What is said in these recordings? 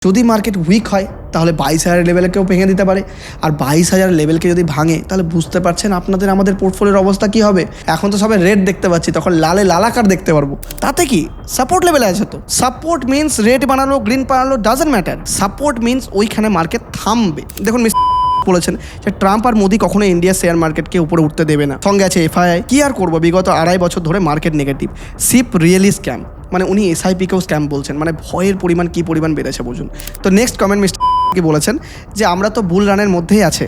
যদি market week হয় তাহলে 22,000 লেভেলকেও ভেঙে দিতে পারে। আর 22,000 লেভেলকে যদি ভাঙে তাহলে বুঝতে পারছেন আপনাদের আমাদের পোর্টফোলিওর অবস্থা কী হবে। এখন তো সবাই রেড দেখতে পাচ্ছি, তখন লালে লালাকার দেখতে পারবো। তাতে কি সাপোর্ট লেভেলে আছে, তো সাপোর্ট মিনস রেড বানালো গ্রিন বানালো ডাজন্ট ম্যাটার, সাপোর্ট মিনস ওইখানে মার্কেট থামবে। দেখুন বলেছেন যে ট্রাম্প আর মোদি কখনো ইন্ডিয়া শেয়ার মার্কেটকে উপরে উঠতে দেবে না, সঙ্গে আছে এফআইআই। কি আর করবো, বিগত 2.5 বছর ধরে market negative. Sheep really scam, মানে উনি এসআইপিকেও স্ক্যাম বলছেন, মানে ভয়ের পরিমাণ কী পরিমাণ বেড়েছে বুঝুন। তো নেক্সট কমেন্ট মিস্টার কি বলেছেন যে আমরা তো বুল রানের মধ্যেই আছে।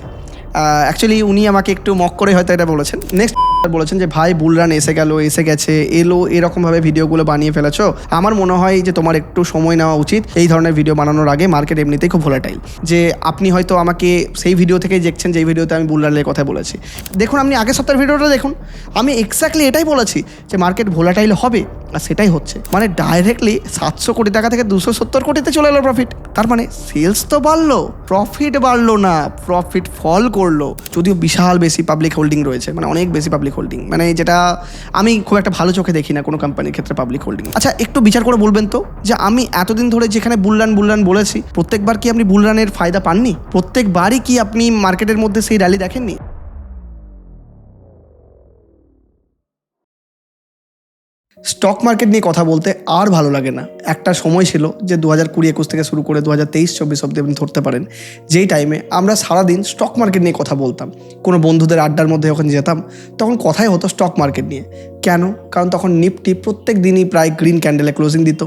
অ্যাকচুয়ালি উনি আমাকে একটু মক করে হয়তো এটা বলেছেন। নেক্সট বলেছেন যে ভাই বুল রান এসে গেল, এসে গেছে, এলো, এরকমভাবে ভিডিওগুলো বানিয়ে ফেলেছো। আমার মনে হয় যে তোমার একটু সময় নেওয়া উচিত এই ধরনের ভিডিও বানানোর আগে। মার্কেট এমনিতেই খুব ভোলাটাইল। যে আপনি হয়তো আমাকে সেই ভিডিও থেকেই দেখছেন যেই ভিডিওতে আমি বুল রানের কথা বলেছি। দেখুন আপনি আগের সপ্তাহের ভিডিওটা দেখুন, আমি এক্স্যাক্টলি এটাই বলেছি যে মার্কেট ভোলাটাইল হবে, আর সেটাই হচ্ছে। মানে ডাইরেক্টলি 700 কোটি টাকা থেকে 270 কোটিতে চলে এলো প্রফিট। তার মানে সেলস তো বাড়লো, প্রফিট বাড়লো না, প্রফিট ফল করলো। যদিও বিশাল বেশি পাবলিক হোল্ডিং রয়েছে, মানে অনেক বেশি পাবলিক হোল্ডিং, মানে যেটা আমি খুব একটা ভালো চোখে দেখি না কোনো কোম্পানির ক্ষেত্রে পাবলিক হোল্ডিং। আচ্ছা একটু বিচার করে বলবেন তো যে আমি এতদিন ধরে যেখানে বুলরান বলেছি, প্রত্যেকবার কি আপনি বুলরানের ফায়দা পাননি? প্রত্যেকবারই কি আপনি মার্কেটের মধ্যে সেই র্যালি দেখেননি? স্টক মার্কেট নিয়ে কথা বলতে আর ভালো লাগে না। একটা সময় ছিল যে 2020-21 থেকে শুরু করে 2023-24 অব্দি আপনি ধরতে পারেন, যেই টাইমে আমরা সারাদিন স্টক মার্কেট নিয়ে কথা বলতাম। কোনো বন্ধুদের আড্ডার মধ্যে যখন যেতাম তখন কথাই হতো স্টক মার্কেট নিয়ে। কেন? কারণ তখন নিফটি প্রত্যেক দিনই প্রায় গ্রিন ক্যান্ডেলে ক্লোজিং দিত।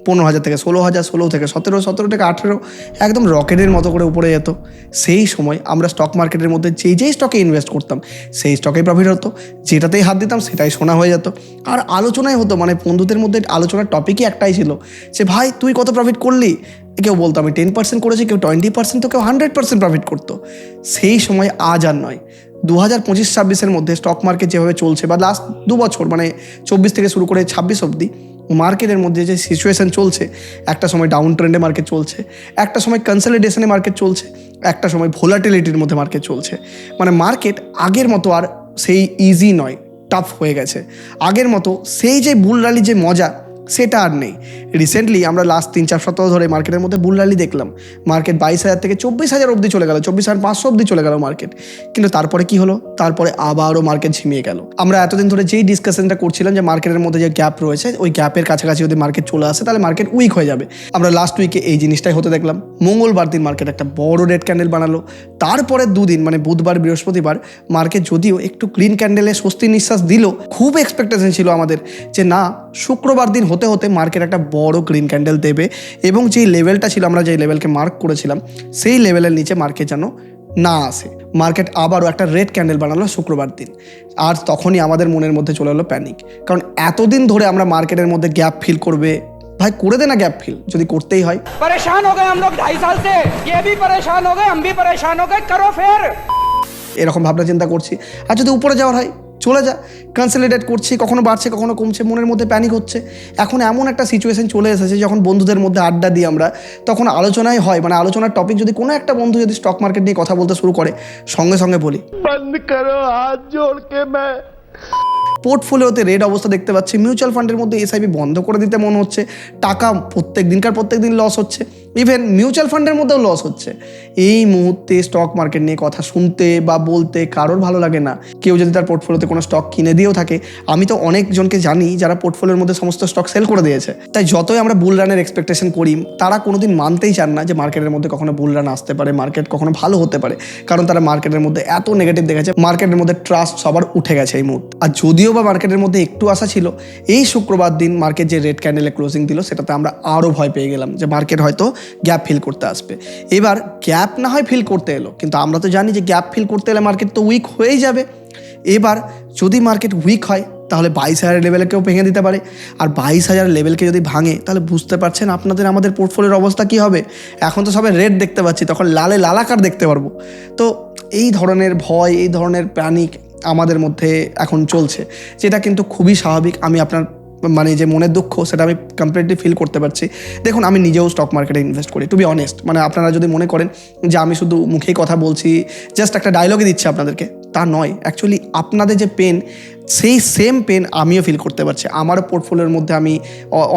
15,000 থেকে 16,000, 16 থেকে 17, 17 থেকে 18, একদম রকেটের মতো করে উপরে যেত। সেই সময় আমরা স্টক মার্কেটের মধ্যে যেই স্টকে ইনভেস্ট করতাম সেই স্টকেই প্রফিট হতো, যেটাতেই হাত দিতাম সেটাই সোনা হয়ে যেত। আর আলোচনায় হতো, মানে বন্ধুদের মধ্যে আলোচনার টপিকই একটাই ছিল যে ভাই তুই কত প্রফিট করলি। কেউ বলতো আমি 10% করেছি, কেউ 20%, তো কেউ 100% প্রফিট করতো। সেই সময় আজ আর নয়। 2025-26 মধ্যে স্টক মার্কেট যেভাবে চলছে, বা লাস্ট 2 বছর মানে 24 থেকে শুরু করে 26 অবধি মার্কেটের মধ্যে যে সিচুয়েশান চলছে, একটা সময় ডাউন ট্রেন্ডে মার্কেট চলছে, একটা সময় কনসলিডেশনে মার্কেট চলছে, একটা সময় ভোলাটিলিটির মধ্যে মার্কেট চলছে। মানে মার্কেট আগের মতো আর সেই ইজি নয়, টাফ হয়ে গেছে। আগের মতো সেই যে বুল র্যালি যে মজা সেটা আর নেই। রিসেন্টলি আমরা লাস্ট 3-4 সপ্তাহ ধরে মার্কেটের মধ্যে বুল র্যালি দেখলাম। মার্কেট 22,000 থেকে 24,000 অবধি চলে গেল, 24,500 অবধি চলে গেল মার্কেট। কিন্তু তারপরে কি হলো? তারপরে আবারও মার্কেট ঝিমিয়ে গেল। আমরা এতদিন ধরে যেই ডিসকাশনটা করছিলাম যে মার্কেটের মধ্যে যে গ্যাপ রয়েছে, ওই গ্যাপের কাছাকাছি যদি মার্কেট চলে আসে তাহলে মার্কেট উইক হয়ে যাবে। আমরা লাস্ট উইকে এই জিনিসটাই হতে দেখলাম। মঙ্গলবার দিন মার্কেট একটা বড় রেড ক্যান্ডেল বানালো। তারপরে 2 দিন মানে বুধবার বৃহস্পতিবার মার্কেট যদিও একটু গ্রিন ক্যান্ডেলে স্বস্তির নিঃশ্বাস দিল। খুব এক্সপেকটেশন ছিল আমাদের যে না, শুক্রবার দিন হতে হতে মার্কেট একটা বড় গ্রিন ক্যান্ডেল দেবে, এবং যেই লেভেলটা ছিল আমরা যেই লেভেলকে মার্ক করেছিলাম সেই লেভেলের নিচে মার্কেট যেন না আসে। মার্কেট আবারও একটা রেড ক্যান্ডেল বানালো শুক্রবার দিন। আর তখনই আমাদের মনের মধ্যে চলে এলো প্যানিক, কারণ এতদিন ধরে আমরা মার্কেটের মধ্যে গ্যাপ ফিল করবে, ভাই করে দে না গ্যাপ ফিল, যদি করতেই হয়। परेशान हो गए हम लोग 2.5 साल से, ये भी परेशान हो गए, हम भी परेशान हो गए, करो फिर। এরকম ভাবনা চিন্তা করছি। আর যদি উপরে যাওয়ার হয় চলে যা, কনসলিডেট করছি, কখনো বাড়ছে কখনো কমছে, মনের মধ্যে প্যানিক হচ্ছে। এখন এমন একটা সিচুয়েশন চলে এসেছে যখন বন্ধুদের মধ্যে আড্ডা দিই আমরা, তখন আলোচনায় হয়, মানে আলোচনার টপিক যদি কোনো একটা বন্ধু যদি স্টক মার্কেট নিয়ে কথা বলতে শুরু করে, সঙ্গে সঙ্গে বলি बंद करो हाथ जोड़ के मैं। পোর্টফোলিওতে রেড অবস্থা দেখতে পাচ্ছি, মিউচুয়াল ফান্ডের মধ্যে এসআইপি বন্ধ করে দিতে মনে হচ্ছে, টাকা প্রত্যেক দিন লস হচ্ছে, ইভেন মিউচুয়াল ফান্ডের মধ্যেও লস হচ্ছে। এই মুহূর্তে স্টক মার্কেট নিয়ে কথা শুনতে বা বলতে কারোর ভালো লাগে না। কেউ যদি তার পোর্টফোলিওতে কোনো স্টক কিনে দিয়েও থাকে, আমি তো অনেকজনকে জানি যারা পোর্টফোলিওর মধ্যে সমস্ত স্টক সেল করে দিয়েছে। তাই যতই আমরা বুল রানের এক্সপেকটেশন করি, তারা কোনোদিন মানতেই চান না যে মার্কেটের মধ্যে কখনো বুল রান আসতে পারে, মার্কেট কখনো ভালো হতে পারে, কারণ তারা মার্কেটের মধ্যে এত নেগেটিভ দেখেছে। মার্কেটের মধ্যে ট্রাস্ট সবার উঠে গেছে এই মুহূর্তে। আর যদিও বা মার্কেটের মধ্যে একটু আশা ছিল, এই শুক্রবার দিন মার্কেট যে রেড ক্যান্ডেলে ক্লোজিং দিল সেটাতে আমরা আরও ভয় পেয়ে গেলাম যে মার্কেট হয়তো গ্যাপ ফিল করতে আসবে। এবার গ্যাপ না হয় ফিল করতে এলো, কিন্তু আমরা তো জানি যে গ্যাপ ফিল করতে এলে মার্কেট তো উইক হয়েই যাবে। এবার যদি মার্কেট উইক হয় তাহলে 22,000 লেভেলকেও ভেঙে দিতে পারে। আর 22,000 লেভেলকে যদি ভাঙে তাহলে বুঝতে পারছেন আপনাদের আমাদের পোর্টফোলিওর অবস্থা কী হবে। এখন তো সবাই রেড দেখতে পাচ্ছি, তখন লালে লালাকার দেখতে পারবো। তো এই ধরনের ভয়, এই ধরনের প্যানিক আমাদের মধ্যে এখন চলছে, যেটা কিন্তু খুবই স্বাভাবিক। আমি আপনার মানে যে মনের দুঃখ সেটা আমি কমপ্লিটলি ফিল করতে পারছি। দেখুন আমি নিজেও স্টক মার্কেটে ইনভেস্ট করি, টু বি অনেস্ট। মানে আপনারা যদি মনে করেন যে আমি শুধু মুখেই কথা বলছি, জাস্ট একটা ডায়লগে দিচ্ছি আপনাদেরকে, তা নয়, অ্যাকচুয়ালি আপনাদের যে পেন সেই সেম পেন আমিও ফিল করতে পারছি। আমারও পোর্টফোলিওর মধ্যে আমি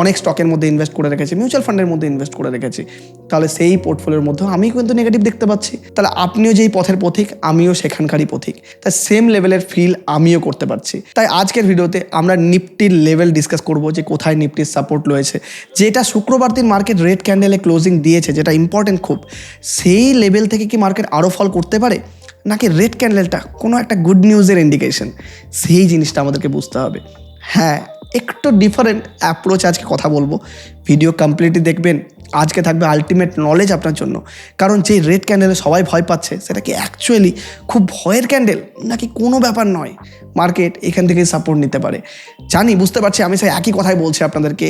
অনেক স্টকের মধ্যে ইনভেস্ট করে রেখেছি, মিউচুয়াল ফান্ডের মধ্যে ইনভেস্ট করে রেখেছি, তাহলে সেই পোর্টফোলিওর মধ্যেও আমি কিন্তু নেগেটিভ দেখতে পাচ্ছি। তাহলে আপনিও যেই পথের পথিক, আমিও সেখানকারই পথিক, তাই সেম লেভেলের ফিল আমিও করতে পারছি। তাই আজকের ভিডিওতে আমরা নিফটির লেভেল ডিসকাস করব, যে কোথায় নিফটির সাপোর্ট রয়েছে, যেটা শুক্রবার দিন মার্কেট রেড ক্যান্ডেলে ক্লোজিং দিয়েছে, যেটা ইম্পর্টেন্ট খুব, সেই লেভেল থেকে কি মার্কেট আরও ফল করতে পারে, নাকি রেড ক্যান্ডেলটা কোনো একটা গুড নিউজের ইন্ডিকেশন, সেই জিনিসটা আমাদেরকে বুঝতে হবে। হ্যাঁ, একটু ডিফারেন্ট অ্যাপ্রোচ আজকে কথা বলবো, ভিডিও কমপ্লিটলি দেখবেন। আজকে থাকবে আলটিমেট নলেজ আপনার জন্য, কারণ যে রেড ক্যান্ডেলে সবাই ভয় পাচ্ছে, সেটা কি অ্যাকচুয়ালি খুব ভয়ের ক্যান্ডেল, নাকি কোনো ব্যাপার নয়, মার্কেট এখান থেকে সাপোর্ট নিতে পারে। জানি, বুঝতে পারছি আমি সেই একই কথাই বলছি আপনাদেরকে,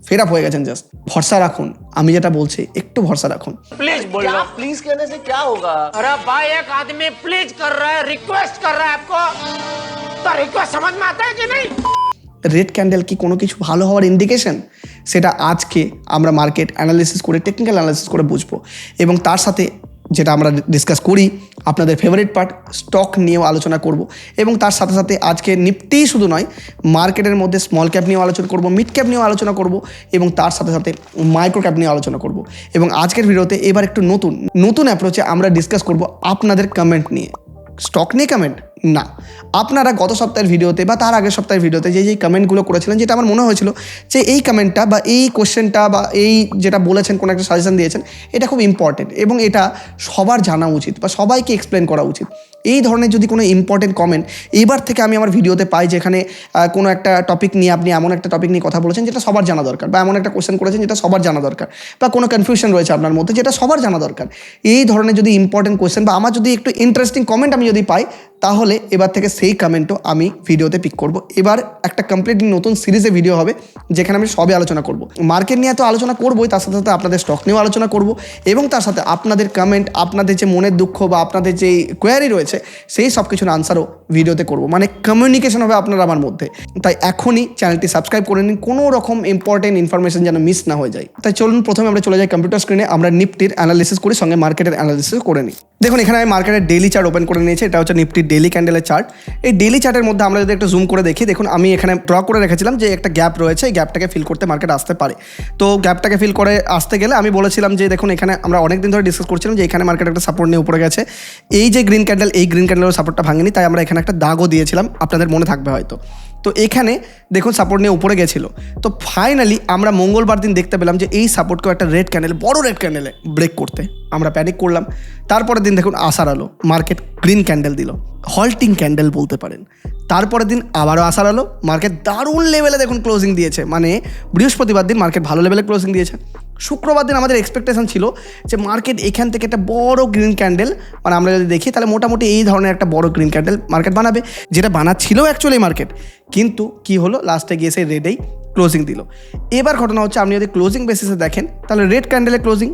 ফেড আপ হয়ে গেছেন। জাস্ট ভরসা রাখুন, আমি যেটা বলছি একটু ভরসা রাখুন। प्लीज बोलो। प्लीज कहने से क्या होगा? अरे भाई एक आदमी प्लीज कर रहा है, रिक्वेस्ट कर रहा है आपको, तो रिक्वेस्ट समझ में आता है कि नहीं? রেড ক্যান্ডেল কি কোনো কিছু ভালো হওয়ার ইন্ডিকেশন, সেটা আজকে আমরা মার্কেট অ্যানালিসিস করে, টেকনিক্যাল অ্যানালিসিস করে বুঝবো। এবং তার সাথে যেটা আমরা ডিসকাস করি, আপনাদের ফেভারিট পার্ট স্টক নিয়েও আলোচনা করব। এবং তার সাথে সাথে আজকে নিফটি শুধু নয়, মার্কেটের মধ্যে স্মল ক্যাপ নিয়েও আলোচনা করব, মিড ক্যাপ নিয়েও আলোচনা করব, এবং তার সাথে সাথে মাইক্রো ক্যাপ নিয়ে আলোচনা করব। এবং আজকের ভিডিওতে এবার একটু নতুন অ্যাপ্রোচে আমরা ডিসকাস করব আপনাদের কমেন্ট নিয়ে। স্টক নিয়ে কমেন্ট না, আপনারা গত সপ্তাহের ভিডিওতে বা তার আগের সপ্তাহের ভিডিওতে যেই কমেন্টগুলো করেছিলেন, যেটা আমার মনে হয়েছিল যে এই কমেন্টটা বা এই কোশ্চেনটা বা এই যেটা বলেছেন, কোনো একটা সাজেশন দিয়েছেন, এটা খুব ইম্পর্টেন্ট এবং এটা সবার জানা উচিত বা সবাইকে এক্সপ্লেন করা উচিত। এই ধরনের যদি কোনো ইম্পর্টেন্ট কমেন্ট এবার থেকে আমি আমার ভিডিওতে পাই, যেখানে কোনো একটা টপিক নিয়ে আপনি এমন একটা টপিক নিয়ে কথা বলেছেন যেটা সবার জানা দরকার, বা এমন একটা কোশ্চেন করেছেন যেটা সবার জানা দরকার, বা কোনো কনফিউশন রয়েছে আপনার মধ্যে যেটা সবার জানা দরকার, এই ধরনের যদি ইম্পর্টেন্ট কোশ্চেন বা আমার যদি একটু ইন্টারেস্টিং কমেন্ট আমি যদি পাই, তাহলে এবার থেকে সেই কমেন্টও আমি ভিডিওতে পিক করব। এবার একটা কমপ্লিটলি নতুন সিরিজে ভিডিও হবে, যেখানে আমি সবে আলোচনা করব। মার্কেট নিয়ে তো আলোচনা করবোই, তার সাথে সাথে আপনাদের স্টক নিয়েও আলোচনা করব, এবং তার সাথে আপনাদের কমেন্ট, আপনাদের যে মনের দুঃখ বা আপনাদের যে কোয়ারি রয়েছে, সেই সব কিছুর আনসারও ভিডিওতে করব। মানে কমিউনিকেশন হবে আপনার আমার মধ্যে। তাই এখনই চ্যানেলটি সাবস্ক্রাইব করে নিন, কোনো রকম ইম্পর্টেন্ট ইনফরমেশন যেন মিস না হয়ে যায়। তাই চলুন প্রথমে আমরা চলে যাই কম্পিউটার স্ক্রিনে, আমরা নিফটির অ্যানালিসিস করি, সঙ্গে মার্কেটের অ্যানালিসিস করে নিই। দেখুন, এখানে আমি মার্কেটের ডেইলি চার্ট ওপেন করে নিয়েছি, এটা হচ্ছে নিফটির ডেইলি ক্যান্ডেলের চার্ট। এই ডেইলি চার্টের মধ্যে আমরা যদি একটু জুম করে দেখি, দেখুন আমি এখানে ড্র করে রেখেছিলাম যে একটা গ্যাপ রয়েছে, এই গ্যাপটাকে ফিল করতে মার্কেট আসতে পারে। তো গ্যাপটাকে ফিল করে আসতে গেলে আমি বলেছিলাম যে দেখুন, এখানে আমরা অনেক দিন ধরে ডিসকাস করছিলাম যে এখানে মার্কেট একটা সাপোর্ট নিয়ে উপরে গেছে, এই যে গ্রিন ক্যান্ডেল, এই গ্রিন ক্যান্ডেলের সাপোর্টটা ভাঙেনি, তাই আমরা এখানে একটা দাগও দিয়েছিলাম, আপনাদের মনে থাকবে হয়তো। তো এখানে দেখুন সাপোর্ট নিয়ে উপরে গেছিলো। তো ফাইনালি আমরা মঙ্গলবার দিন দেখতে পেলাম যে এই সাপোর্টকেও একটা রেড ক্যান্ডেল, বড় রেড ক্যান্ডেলে ব্রেক করতে আমরা প্যানিক করলাম। তারপরের দিন দেখুন আসার আলো, মার্কেট গ্রিন ক্যান্ডেল দিল, হল্টিং ক্যান্ডেল বলতে পারেন। তারপরের দিন আবারও আসার আলো, মার্কেট দারুণ লেভেলে দেখুন ক্লোজিং দিয়েছে, মানে বৃহস্পতিবার দিন মার্কেট ভালো লেভেলে ক্লোজিং দিয়েছে। শুক্রবার দিন আমাদের এক্সপেকটেশন ছিল যে মার্কেট এখান থেকে একটা বড় গ্রিন ক্যান্ডেল, মানে আমরা যদি দেখি তাহলে মোটামুটি এই ধরনের একটা বড় গ্রিন ক্যান্ডেল মার্কেট বানাবে, যেটা বানাচ্ছিল অ্যাকচুয়ালি মার্কেট। কিন্তু কি হলো, লাস্টে গিয়ে সেই রেডেই ক্লোজিং দিল। এবার ঘটনা হচ্ছে, আপনি যদি ক্লোজিং বেসিসে দেখেন তাহলে রেড ক্যান্ডেলের ক্লোজিং,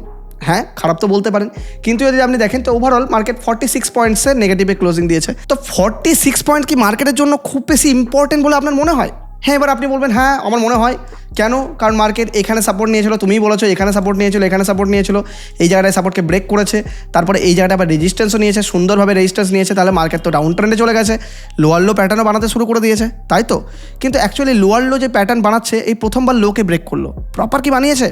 হ্যাঁ খারাপ তো বলতে পারেন, কিন্তু যদি আপনি দেখেন তো ওভারঅল মার্কেট 46 পয়েন্টসের নেগেটিভে ক্লোজিং দিয়েছে। তো 46 পয়েন্ট কি মার্কেটের জন্য খুব বেশি ইম্পর্টেন্ট বলে আপনার মনে হয়? হ্যাঁ, এবার আপনি বলবেন হ্যাঁ আমার মনে হয়। কেন? কারণ মার্কেট এখানে সাপোর্ট নিয়েছিল, তুমিই বলেছো এখানে সাপোর্ট নিয়েছিল, এখানে সাপোর্ট নিয়েছিল, এই জায়গাটায় সাপোর্টকে ব্রেক করেছে, তারপরে এই জায়গাটা আবার রেজিস্ট্যান্সও নিয়েছে, সুন্দরভাবে রেজিস্ট্যান্স নিয়েছে, তাহলে মার্কেট তো ডাউন ট্রেন্ডে চলে গেছে, লোয়ার লো প্যাটার্নও বানাতে শুরু করে দিয়েছে, তাই তো? কিন্তু অ্যাকচুয়ালি লোয়ার লো যে প্যাটার্ন বানাচ্ছে, এই প্রথমবার লোকে ব্রেক করলো, প্রপার কি বানিয়েছে?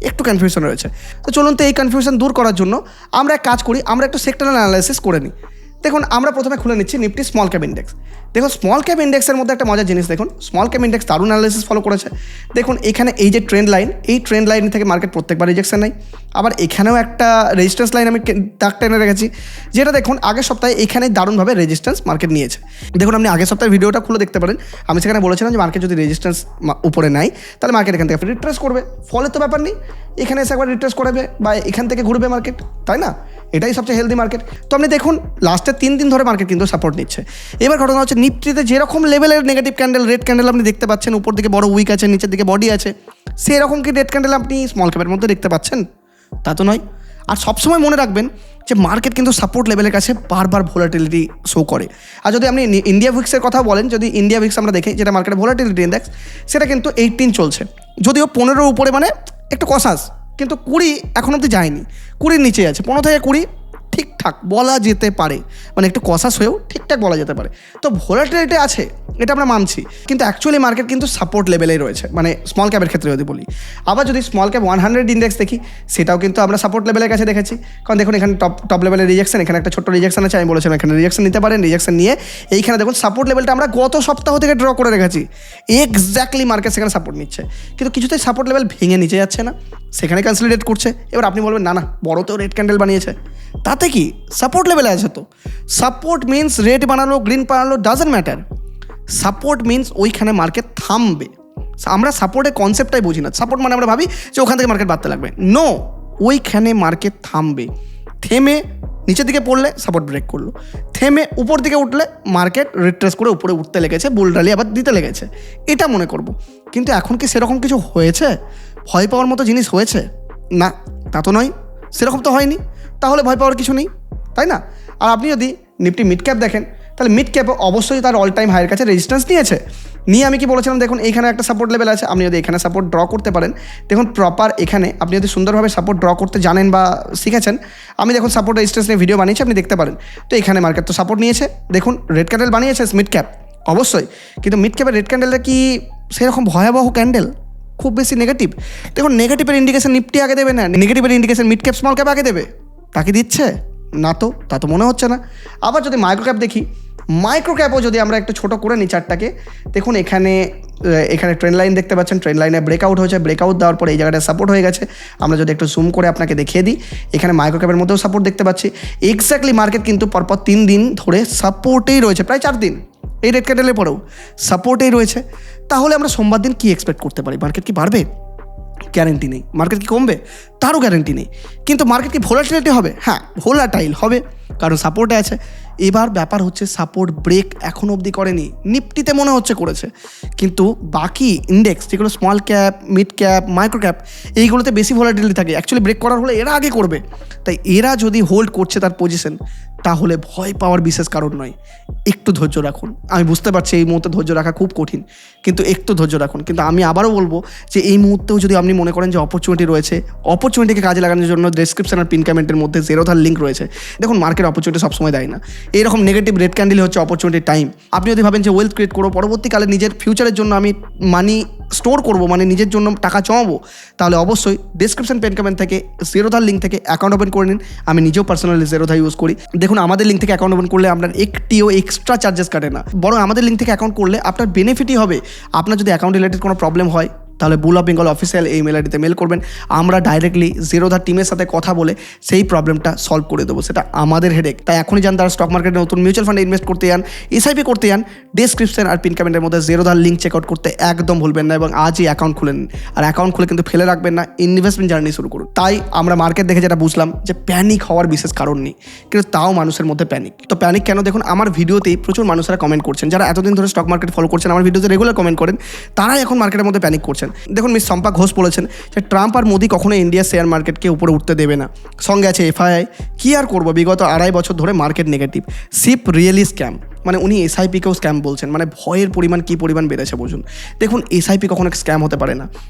একটু কনফিউশন রয়েছে। তো চলুন তো এই কনফিউশন দূর করার জন্য আমরা এক কাজ করি, আমরা একটু সেক্টরাল অ্যানালাইসিস করে নিই। দেখুন আমরা প্রথমে খুলে নিচ্ছি নিফটি স্মল ক্যাপ ইন্ডেক্স। দেখুন স্মল ক্যাপ ইন্ডেক্সের মধ্যে একটা মজার জিনিস, দেখুন স্মল ক্যাপ ইন্ডেক্স দারুণ অ্যানালাইসিস ফলো করেছে। দেখুন এখানে এই যে ট্রেন্ড লাইন, এই ট্রেন্ড লাইন থেকে মার্কেট প্রত্যেকবার রিজেকশন নেই, আবার এখানেও একটা রেজিস্ট্যান্স লাইন আমি দাগ টেনে রেখেছি, যেটা দেখুন আগের সপ্তাহে এখানে দারুণভাবে রেজিস্ট্যান্স মার্কেট নিয়েছে। দেখুন আপনি আগের সপ্তাহের ভিডিওটা খুলে দেখতে পারেন, আমি সেখানে বলেছিলাম যে মার্কেট যদি রেজিস্ট্যান্স উপরে নেয় তাহলে মার্কেট এখান থেকে রিট্রেস করবে, ফলে তো ব্যাপার নেই, এখানে এসে একবার রিট্রেস করবে বা এখান থেকে ঘুরবে মার্কেট, তাই না? এটাই সবচেয়ে হেলদি মার্কেট। তো আপনি দেখুন লাস্টের 3 দিন ধরে মার্কেট কিন্তু সাপোর্ট নিচ্ছে। এবার ঘটনা হচ্ছে নিফটিতে যেরকম লেভেলের নেগেটিভ ক্যান্ডেল, রেড ক্যান্ডেল আপনি দেখতে পাচ্ছেন, উপর দিকে বড় উইক আছে, নিচের দিকে বডি আছে, সেরকম কি রেড ক্যান্ডেল আপনি স্মল ক্যাপের মধ্যে দেখতে পাচ্ছেন? তা তো নয়। আর সবসময় মনে রাখবেন যে মার্কেট কিন্তু সাপোর্ট লেভেলের কাছে বারবার ভোলাটিলিটি শো করে। আর যদি আপনি ইন্ডিয়া ভিক্সের কথা বলেন, যদি ইন্ডিয়া ভিক্স আমরা দেখি, যেটা মার্কেটের ভোলাটিলিটি ইন্ডেক্স, সেটা কিন্তু 18 চলছে, যদিও 15 উপরে, মানে একটু কসাস, কিন্তু 20 এখন অবধি যায়নি, 20 নিচে আছে, 15 থেকে 20 ঠিক ঠিকঠাক বলা যেতে পারে, মানে একটু কসাস হয়েও ঠিকঠাক বলা যেতে পারে। তো ভোলাটিলিটি আছে, এটা আমরা মানছি, কিন্তু অ্যাকচুয়ালি মার্কেট কিন্তু সাপোর্ট লেভেলেই রয়েছে, মানে স্মল ক্যাপের ক্ষেত্রে যদি বলি। আবার যদি স্মল ক্যাপ 100 ইন্ডেক্স দেখি, সেটাও কিন্তু আমরা সাপোর্ট লেভেলের কাছে দেখেছি। কারণ দেখুন এখানে টপ লেভেলের রিজেকশন, এখানে একটা ছোট্ট রিজেকশন আছে, আমি বলেছিলাম এখানে রিজেকশন নিতে পারেন। রিজেকশন নিয়ে এইখানে দেখুন সাপোর্ট লেভেলটা আমরা গত সপ্তাহ থেকে ড্র করে রেখেছি, এক্স্যাক্টলি মার্কেট সেখানে সাপোর্ট নিচ্ছে, কিন্তু কিছুতেই সাপোর্ট লেভেল ভেঙে নিচে যাচ্ছে না, সেখানে কনসলিডেট করছে। এবার আপনি বলবেন না বড়তেও রেড ক্যান্ডেল বানিয়েছে, তাতে কি সাপোর্ট লেভেলে আছে। তো সাপোর্ট মিনস রেড বানালো গ্রিন বানালো ডাজন্ট ম্যাটার, সাপোর্ট মিনস ওইখানে মার্কেট থামবে। আমরা সাপোর্টের কনসেপ্টটাই বুঝি না। সাপোর্ট মানে আমরা ভাবি যে ওখান থেকে মার্কেট বাড়তে লাগবে, নো, ওইখানে মার্কেট থামবে। থেমে নিচের দিকে পড়লে সাপোর্ট ব্রেক করলো, থেমে উপর দিকে উঠলে মার্কেট রিট্রেস করে উপরে উঠতে লেগেছে, বুল রালি আবার দিতে লেগেছে, এটা মনে করব। কিন্তু এখন কি সেরকম কিছু হয়েছে? ভয় পাওয়ার মতো জিনিস হয়েছে? না, তা তো নয়, সেরকম তো হয়নি, তাহলে ভয় পাওয়ার কিছু নেই, তাই না? আর আপনি যদি নিফটি মিড ক্যাপ দেখেন, তাহলে মিড ক্যাপে অবশ্যই তার অল টাইম হাইয়ের কাছে রেজিস্ট্যান্স নিয়েছে। নিয়ে আমি কি বলেছিলাম, দেখুন এইখানে একটা সাপোর্ট লেভেল আছে, আপনি যদি এখানে সাপোর্ট ড্র করতে পারেন, দেখুন প্রপার এখানে আপনি যদি সুন্দরভাবে সাপোর্ট ড্র করতে জানেন বা শিখেছেন, আমি দেখুন সাপোর্ট রেজিস্ট্যান্স নিয়ে ভিডিও বানিয়েছি, আপনি দেখতে পারেন। তো এখানে মার্কেট তো সাপোর্ট নিয়েছে, দেখুন রেড ক্যান্ডেল বানিয়েছে মিড ক্যাপ অবশ্যই, কিন্তু মিড ক্যাপের রেড ক্যান্ডেলটা কি সেরকম ভয়াবহ ক্যান্ডেল? খুব বেশি নেগেটিভ? দেখুন নেগেটিভের ইন্ডিকেশন নিফটি আগে দেবে না, নেগেটিভের indication mid cap small cap আগে দেবে, তাকে দিচ্ছে না? তো তা তো মনে হচ্ছে না। আবার যদি মাইক্রো ক্যাপ দেখি, মাইক্রো ক্যাপও যদি আমরা একটু ছোটো করে নিই চারটাকে, দেখুন এখানে ট্রেন্ড লাইন দেখতে পাচ্ছেন, ট্রেন্ড লাইনে ব্রেকআউট হয়েছে, ব্রেকআউট দেওয়ার পরে এই জায়গাটা সাপোর্ট হয়ে গেছে। আমরা যদি একটু জুম করে আপনাকে দেখিয়ে দিই, এখানে মাইক্রো ক্যাপের মধ্যেও সাপোর্ট দেখতে পাচ্ছি। এক্স্যাক্টলি মার্কেট কিন্তু পরপর 3 দিন ধরে সাপোর্টেই রয়েছে, প্রায় 4 দিন এই রেড ক্যান্ডেলের পরেও সাপোর্টেই রয়েছে। তাহলে আমরা সোমবার দিন কি এক্সপেক্ট করতে পারি? মার্কেট কি বাড়বে? গ্যারেন্টি নেই। মার্কেট কি কমবে? তারও গ্যারেন্টি নেই। কিন্তু মার্কেট কি ভোলাটিলিটি হবে? হ্যাঁ, ভোলাটাইল হবে, কারণ সাপোর্টে আছে। এবার ব্যাপার হচ্ছে সাপোর্ট ব্রেক এখনও অবধি করেনি, নিফটিতে মনে হচ্ছে করেছে, কিন্তু বাকি ইন্ডেক্স যেগুলো small cap, mid cap, micro cap, এইগুলোতে বেশি ভোলাটিলিটি থাকে। অ্যাকচুয়ালি ব্রেক করার হলে এরা আগে করবে, তাই এরা যদি হোল্ড করছে তার পজিশন, তাহলে ভয় পাওয়ার বিশেষ কারণ নয়। একটু ধৈর্য রাখুন। আমি বুঝতে পারছি এই মুহূর্তে ধৈর্য রাখা খুব কঠিন, কিন্তু একটু ধৈর্য রাখুন। কিন্তু আমি আবারও বলবো যে এই মুহূর্তেও যদি আপনি মনে করেন যে অপরচুনিটি রয়েছে, অপরচুনিটিকে কাজে লাগানোর জন্য ডেসক্রিপশন আর পিন কমেন্টের মধ্যে জেরোধার লিঙ্ক রয়েছে। দেখুন মার্কেট অপরচুনিটি সবসময় দেয় না, এইরকম নেগেটিভ রেড ক্যান্ডেল হচ্ছে অপরচুনিটির টাইম। আপনি যদি ভাবেন যে ওয়েলথ ক্রিয়েট করবো, পরবর্তীকালে নিজের ফিউচারের জন্য আমি মানি স্টোর করবো, মানে নিজের জন্য টাকা জমাবো, তাহলে অবশ্যই ডেসক্রিপশন পেন কমেন্ট থেকে জেরোধার লিঙ্ক থেকে অ্যাকাউন্ট ওপেন করে নিন। আমি নিজেও পার্সোনালি জেরোধা ইউজ করি। দেখুন আমাদের লিঙ্ক থেকে অ্যাকাউন্ট ওপেন করলে আপনার একটিও এক্সট্রা চার্জেস কাটে না, বরং আমাদের লিঙ্ক থেকে অ্যাকাউন্ট করলে আপনার বেনিফিটই হবে। আপনার যদি অ্যাকাউন্ট রিলেটেড কোনো প্রবলেম হয়, তাহলে বুল অফ বেঙ্গল অফিসিয়াল এই মেল আইডিতে মেল করবেন, আমরা ডাইরেক্টলি জেরোধার টিমের সাথে কথা বলে সেই প্রবলেমটা সলভ করে দেবো। সেটা আমাদের হেডেক। তাই এখনই যান তারা স্টক মার্কেটে নতুন মিউচুয়াল ফান্ডে ইনভেস্ট করতে যান, এসআইপি করতে যান, ডেসক্রিপশন আর পিন কমেন্টের মধ্যে জেরোধার লিঙ্ক চেক আউট করতে একদম ভুলবেন না, এবং আজই অ্যাকাউন্ট খুলে নিন। আর অ্যাকাউন্ট খুলে কিন্তু ফেলে রাখবেন না, ইনভেস্টমেন্ট জার্নি শুরু করুন। তাই আমরা মার্কেট দেখে যেটা বুঝলাম যে প্যানিক হওয়ার বিশেষ কারণ নেই, কিন্তু তাও মানুষের মধ্যে প্যানিক। তো প্যানিক কেন? দেখুন আমার ভিডিওতেই প্রচুর মানুষরা কমেন্ট করছেন, যারা এতদিন ধরে স্টক মার্কেট ফলো করছেন, আমার ভিডিওতে রেগুলার কমেন্ট করেন, তারাই এখন মার্কেটের মধ্যে প্যানিক করছেন। দেখুন মিস শম্পা ঘোষ বলেছেন যে ট্রাম্প আর মোদি কখনো ইন্ডিয়ার শেয়ার মার্কেটকে উপরে উঠতে দেবে না, সঙ্গে আছে এফআইআই। কী আর করবো, বিগত 2.5 বছর ধরে market negative, sheep really scam. মানে উনি এসআইপিকেও স্ক্যাম বলছেন, মানে ভয়ের পরিমাণ কী পরিমাণ বেড়েছে বুঝুন। দেখুন এসআইপি কখনো স্ক্যাম হতে পারে না।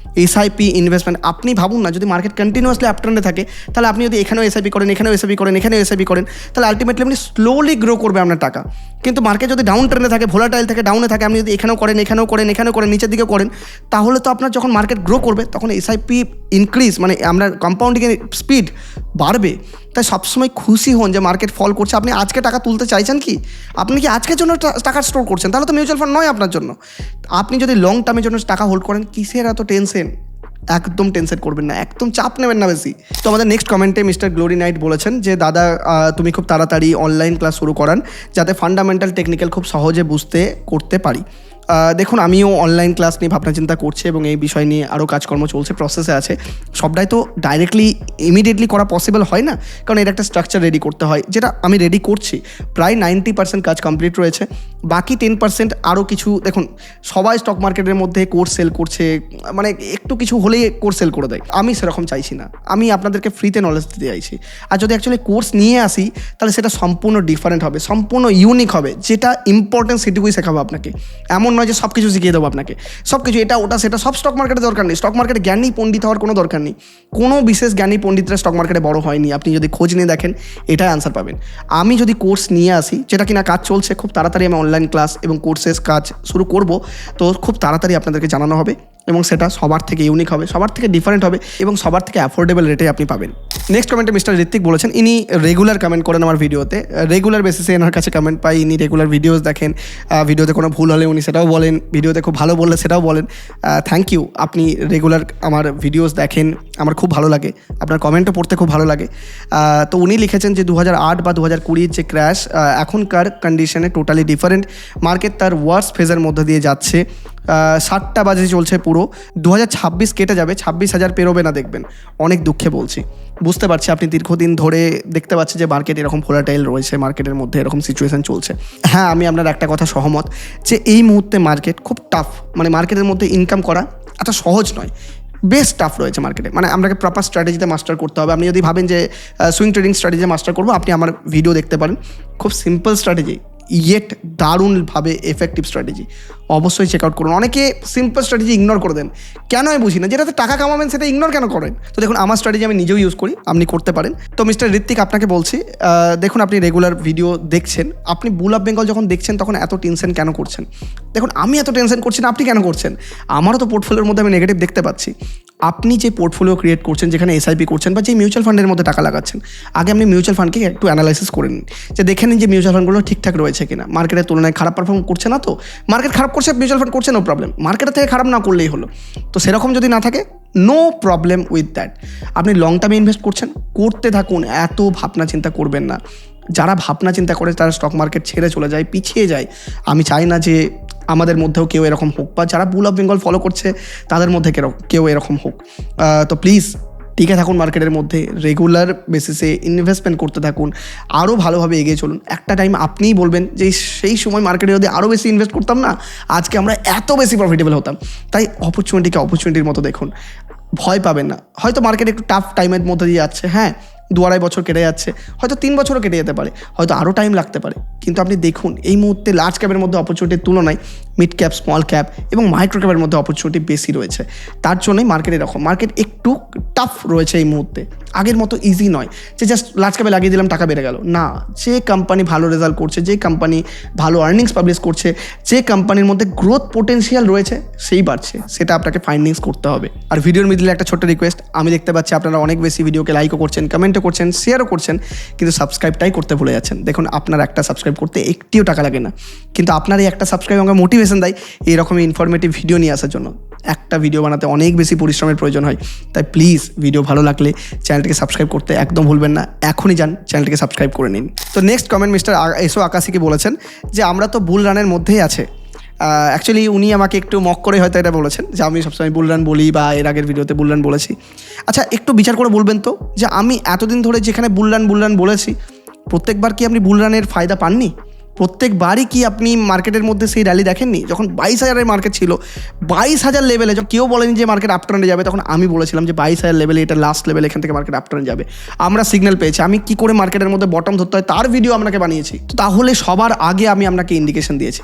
এসআইপি ইনভেস্টমেন্ট, আপনি ভাবুন না, যদি মার্কেট কন্টিনিউয়াসলি আপট্রেন্ডে থাকে, তাহলে আপনি যদি এখানেও এসআইপি করেন, এখানেও এসআইপি করেন, এখানেও এসআইপি করেন, তাহলে আলটিমেটলি আপনি স্লোলি গ্রো করবে আপনার টাকা। কিন্তু মার্কেট যদি ডাউন ট্রেন্ডে থাকে, ভোলাটাইল থাকে, ডাউনে থাকে, আপনি যদি এখানেও করেন, এখানেও করেন, এখানেও করেন, নিচের দিকে করেন, তাহলে তো আপনার যখন মার্কেট গ্রো করবে তখন এসআইপি ইনক্রিজ, মানে আমরা কম্পাউন্ডিংয়ের স্পিড বাড়বে। তাই সবসময় খুশি হন যে মার্কেট ফল করছে। আপনি আজকে টাকা তুলতে চাইছেন কি? আপনি কি আজকের জন্য টাকা স্টোর করছেন? তাহলে তো মিউচুয়াল ফান্ড নয় আপনার জন্য। আপনি যদি লং টার্মের জন্য টাকা হোল্ড করেন, কিসের এত টেনশন? একদম টেনশন করবেন না, একদম চাপ নেবেন না বেশি। তো আমাদের নেক্সট কমেন্টে মিস্টার গ্লোরি নাইট বলেছেন যে দাদা তুমি খুব তাড়াতাড়ি অনলাইন ক্লাস শুরু করান, যাতে ফান্ডামেন্টাল টেকনিক্যাল খুব সহজে বুঝতে করতে পারি। দেখুন আমিও অনলাইন ক্লাস নিয়ে ভাবনা চিন্তা করছি এবং এই বিষয় নিয়ে আরও কাজকর্ম চলছে, প্রসেসে আছে। সবটাই তো ডাইরেক্টলি ইমিডিয়েটলি করা পসিবল হয় না, কারণ এর একটা স্ট্রাকচার রেডি করতে হয়, যেটা আমি রেডি করছি। প্রায় 90% কাজ কমপ্লিট রয়েছে, বাকি 10% আরও কিছু। দেখুন সবাই স্টক মার্কেটের মধ্যে কোর্স সেল করছে, মানে একটু কিছু হলেই কোর্স সেল করে দেয়। আমি সেরকম চাইছি না, আমি আপনাদেরকে ফ্রিতে নলেজ দিতে চাইছি। আর যদি অ্যাকচুয়ালি কোর্স নিয়ে আসি, তাহলে সেটা সম্পূর্ণ ডিফারেন্ট হবে, সম্পূর্ণ ইউনিক হবে, যেটা ইম্পর্টেন্ট সেটুকুই শেখাবো আপনাকে। এমন নয় যে সব কিছু শিখিয়ে দেবো আপনাকে, সব কিছু এটা ওটা সেটা সব স্টক মার্কেটে দরকার নেই। স্টক মার্কেটে জ্ঞানী পণ্ডিত হওয়ার কোনো দরকার নেই। কোনো বিশেষ জ্ঞানী পণ্ডিতরা স্টক মার্কেটে বড় হয়নি। আপনি যদি খোঁজ নিয়ে দেখেন এটাই আনসার পাবেন। আমি যদি কোর্স নিয়ে আসি, যেটা কিনা কাজ চলছে, খুব তাড়াতাড়ি আমি অনলাইন ক্লাস এবং কোর্সেস কাজ শুরু করব, তো খুব তাড়াতাড়ি আপনাদেরকে জানানো হবে এবং সেটা সবার থেকে ইউনিক হবে, সবার থেকে ডিফারেন্ট হবে এবং সবার থেকে অ্যাফোর্ডেবল রেটে আপনি পাবেন। নেক্সট কমেন্টে মিস্টার ঋত্বিক বলেছেন, ইনি রেগুলার কমেন্ট করেন আমার ভিডিওতে, রেগুলার বেসিসে এনার কাছে কমেন্ট পাই, ইনি রেগুলার ভিডিওস দেখেন, ভিডিওতে কোনো ভুল হলে উনি সেটাও বলেন, ভিডিওতে খুব ভালো বললে সেটাও বলেন। থ্যাংক ইউ, আপনি রেগুলার আমার ভিডিওস দেখেন, আমার খুব ভালো লাগে, আপনার কমেন্টও পড়তে খুব ভালো লাগে। তো উনি লিখেছেন যে 2008 বা 2020 যে ক্র্যাশ, এখনকার কন্ডিশনে টোটালি ডিফারেন্ট। মার্কেট তার ওয়ার্স ফেজের মধ্যে দিয়ে যাচ্ছে, 7টা বাজে চলছে পুরো। 2026 কেটে যাবে, 26,000 পেরোবে না দেখবেন। অনেক দুঃখে বলছি, বুঝতে পারছি আপনি দীর্ঘদিন ধরে দেখতে পাচ্ছি যে মার্কেট এরকম ভোলাটাইল রয়েছে, মার্কেটের মধ্যে এরকম সিচুয়েশন চলছে। হ্যাঁ, আমি আপনার একটা কথা সহমত যে এই মুহূর্তে মার্কেট খুব টাফ, মানে মার্কেটের মধ্যে ইনকাম করা এত সহজ নয়, বেশ টাফ রয়েছে মার্কেটে। মানে আপনাকে প্রপার স্ট্র্যাটেজিতে মাস্টার করতে হবে। আপনি যদি ভাবেন যে সুইং ট্রেডিং স্ট্র্যাটেজি মাস্টার করবো, আপনি আমার ভিডিও দেখতে পারেন, খুব সিম্পল স্ট্র্যাটেজি ইয়েট দারুণভাবে এফেক্টিভ স্ট্র্যাটেজি, অবশ্যই চেক আউট করুন। অনেকে সিম্পল স্ট্র্যাটেজি ইগনোর করে দেন, কেন আমি বুঝি না, যেটাতে টাকা কামাবেন সেটা ইগনোর কেন করেন? তো দেখুন, আমার স্ট্র্যাটেজি আমি নিজেও ইউজ করি, আপনি করতে পারেন। তো মিস্টার ঋত্বিক, আপনাকে বলছি, দেখুন আপনি রেগুলার ভিডিও দেখছেন, আপনি বুল অফ বেঙ্গল যখন দেখছেন তখন এত টেনশন কেন করছেন? দেখুন, আমি এত টেনশন করছি না, আপনি কেন করছেন? আমারও তো পোর্টফোলিওর মধ্যে আমি নেগেটিভ দেখতে পাচ্ছি। আপনি যে পোর্টফোলিও ক্রিয়েট করছেন, যেখানে এসআইপি করছেন বা যে মিউচুয়াল ফান্ডের মধ্যে টাকা লাগাচ্ছেন, আগে আপনি মিউচুয়াল ফান্ডকে একটু অ্যানালাইসিস করে নিন, যে দেখে নিন যে মিউচুয়াল ফান্ডগুলো ঠিকঠাক রয়েছে কিনা, মার্কেটের তুলনায় খারাপ পারফর্ম করছে না তো। মার্কেট খারাপ করছে, মিউচুয়াল ফান্ড করছে, নো প্রবলেম, মার্কেটের থেকে খারাপ না করলেই হলো। তো সেরকম যদি না থাকে, নো প্রবলেম উইথ দ্যাট। আপনি লং টার্মে ইনভেস্ট করছেন, করতে থাকুন, এত ভাবনা চিন্তা করবেন না। যারা ভাবনা চিন্তা করে তারা স্টক মার্কেট ছেড়ে চলে যায়, পিছিয়ে যায়। আমি চাই না যে আমাদের মধ্যেও কেউ এরকম হোক, বা যারা বুল অফ বেঙ্গল ফলো করছে তাদের মধ্যে কেউ এরকম হোক। তো প্লিজ টিকে থাকুন মার্কেটের মধ্যে, রেগুলার বেসিসে ইনভেস্টমেন্ট করতে থাকুন, আরও ভালোভাবে এগিয়ে চলুন। একটা টাইম আপনিই বলবেন যে সেই সময় মার্কেটে যদি আরও বেশি ইনভেস্ট করতাম না, আজকে আমরা এত বেশি প্রফিটেবল হতাম। তাই অপরচুনিটিকে অপরচুনিটির মতো দেখুন, ভয় পাবেন না। হয়তো মার্কেট একটু টাফ টাইমের মধ্যে দিয়ে যাচ্ছে, হ্যাঁ, 2-2.5 বছর কেটে যাচ্ছে, হয়তো 3 বছরও কেটে যেতে পারে, হয়তো আরও টাইম লাগতে পারে, কিন্তু আপনি দেখুন এই মুহূর্তে লার্জ ক্যাপের মধ্যে অপরচুনিটির তুলনায় মিড ক্যাপ, স্মল ক্যাপ এবং মাইক্রো ক্যাপের মধ্যে অপরচুনিটি বেশি রয়েছে। তার জন্যই মার্কেট এরকম, মার্কেট একটু টাফ রয়েছে এই মুহূর্তে, আগের মতো ইজি নয় যে জাস্ট লার্জ ক্যাপে লাগিয়ে দিলাম টাকা বেড়ে গেল। না, যে কোম্পানি ভালো রেজাল্ট করছে, যে কোম্পানি ভালো আর্নিংস পাবলিশ করছে, যে কোম্পানির মধ্যে গ্রোথ পোটেনশিয়াল রয়েছে, সেই বাড়ছে, সেটা আপনাকে ফাইন্ডিংস করতে হবে। আর ভিডিওর মিডলে একটা ছোট্ট রিকোয়েস্ট, আমি দেখতে পাচ্ছি আপনারা অনেক বেশি ভিডিওকে লাইকও করছেন, কমেন্টও করছেন, শেয়ারও করছেন, কিন্তু সাবস্ক্রাইবটাই করতে ভুলে যাচ্ছেন। দেখুন, আপনার একটা সাবস্ক্রাইব করতে একটিও টাকা লাগে না, কিন্তু আপনার এই একটা সাবস্ক্রাইব আমাকে মোটিভেশন দেয় এইরকমই ইনফরমেটিভ ভিডিও নিয়ে আসার জন্য। একটা ভিডিও বানাতে অনেক বেশি পরিশ্রমের প্রয়োজন হয়, তাই প্লিজ ভিডিও ভালো লাগলে চ্যানেলটিকে সাবস্ক্রাইব করতে একদম ভুলবেন না। এখনই যান, চ্যানেলটিকে সাবস্ক্রাইব করে নিন। তো নেক্সট কমেন্ট মিস্টার এসো আকাশিকে বলেছেন যে আমরা তো বুল রানের মধ্যেই আছে। অ্যাকচুয়ালি উনি আমাকে একটু মক করে হয়তো এটা বলেছেন যে আমি সবসময় বুল রান বলি, বা এর আগের ভিডিওতে বুল রান বলেছি। আচ্ছা, একটু বিচার করে বলবেন তো যে আমি এতদিন ধরে যেখানে বুল রান বলেছি, প্রত্যেকবার কি আপনি বুল রানের ফায়দা পাননি? প্রত্যেকবারই কি আপনি মার্কেটের মধ্যে সেই র্যালি দেখেননি? যখন 22,000-এর মার্কেট ছিল, 22,000 লেভেলে কেউ বলেনি যে মার্কেট আপট্রেন্ডে যাবে, তখন আমি বলেছিলাম যে 22,000 লেভেলে এটা লাস্ট লেভেল, এখান থেকে মার্কেট আপট্রেন্ডে যাবে। আমরা সিগন্যাল পেয়েছি, আমি কি করে মার্কেটের মধ্যে বটম ধরতে হয় তার ভিডিও আপনাকে বানিয়েছি। তাহলে সবার আগে আমি আপনাকে ইন্ডিকেশন দিয়েছি।